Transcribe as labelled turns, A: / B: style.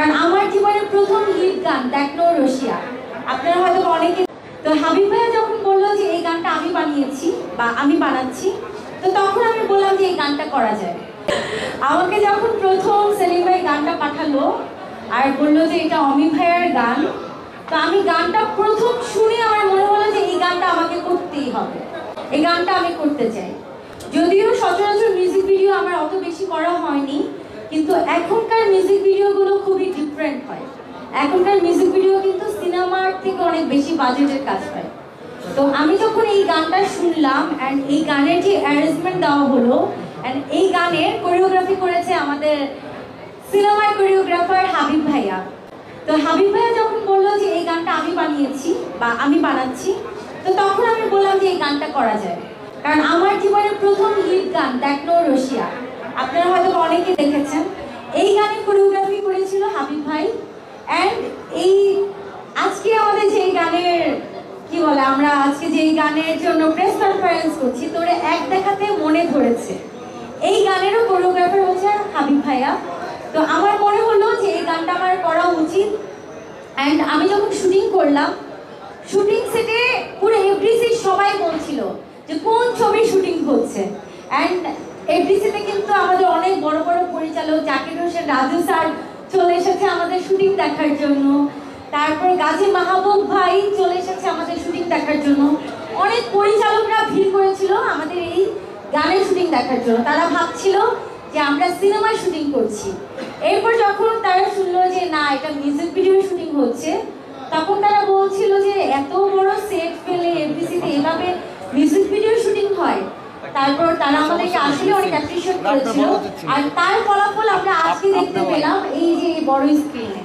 A: কারণ আমার জীবনের প্রথম হিট গান দেখলো রশিয়া, আপনারা হয়তো অনেকে। তো হাবিব ভাইয়া যখন বললো যে এই গানটা আমি বানিয়েছি বা আমি বানাচ্ছি, তো তখন আমি বললাম যে এই গানটা করা যায়। আমাকে যখন প্রথম সেলিম ভাই গানটা পাঠালো আর বললো যে এটা অমি ভাইয়ার গান, তো আমি গানটা প্রথম শুনে আমার মনে হলো যে এই গানটা আমাকে করতেই হবে, এই গানটা আমি করতে চাই। যদিও সচরাচর মিউজিক ভিডিও আমার অত বেশি করা হয়নি, কিন্তু এখনকার মিউজিক ভিডিওগুলো খুবই ডিফারেন্ট হয়। এখনকার মিউজিক ভিডিও কিন্তু সিনেমার থেকে অনেক বেশি বাজেটের কাজ হয়। তো আমি যখন এই গানটা শুনলাম অ্যান্ড এই গানের যে অ্যারেঞ্জমেন্ট দেওয়া হলো অ্যান্ড এই গানের কোরিওগ্রাফি করেছে আমাদের সিনেমার কোরিওগ্রাফার হাবিব ভাইয়া। তো হাবিব ভাইয়া যখন বললো যে এই গানটা আমি বানিয়েছি বা আমি বানাচ্ছি, তো তখন আমি বললাম যে এই গানটা করা যায়। কারণ আমার জীবনের প্রথম হিট গান দেখলো রশিয়া, আপনারা হয়তো অনেকে দেখেছেন। এই গানে কোরিওগ্রাফি করেছিল হাবিব ভাই। অ্যান্ড এই আজকে আমাদের যে গানের কি বলে, আমরা আজকে যে গানের জন্য প্রেস কনফারেন্স করছি, তোরে এক দেখাতে মনে ধরেছে, এই গানেরও কোরিওগ্রাফার হচ্ছে হাবিব ভাইয়া। তো আমার মনে হলো যে এই গানটা আমার করা উচিত। অ্যান্ড আমি যখন শুটিং করলাম, শুটিং সেটে পুরো এফডিসি সবাই বলছিল যে কোন ছবির শুটিং হচ্ছে। অ্যান্ড এফডিসিতে কিন্তু আমাদের অনেক বড় বড় পরিচালক জাকির হোসেন রাজু স্যার চলে এসেছে আমাদের শুটিং দেখার জন্য। তারপর গাজী মাহবুব ভাই চলে এসেছে আমাদের শুটিং দেখার জন্য। অনেক পরিচালকরা ভিড় করেছিল আমাদের এই গানের শুটিং দেখার জন্য। তারা ভাবছিল যে আমরা সিনেমার শুটিং করছি। এরপর যখন তারা শুনলো যে না, এটা মিউজিক ভিডিও শুটিং হচ্ছে, তখন তারা বলছিল যে এত বড় সেট ফেলে এফডিসিতে এভাবে মিউজিক ভিডিও শুটিং হয়। তারপর তারা আমাদেরকে আসলে অনেক অ্যাপ্রিশিয়েট করেছিল। আর তার ফলাফল আমরা আজকে দেখতে পেলাম এই যে বড় স্ক্রিনে।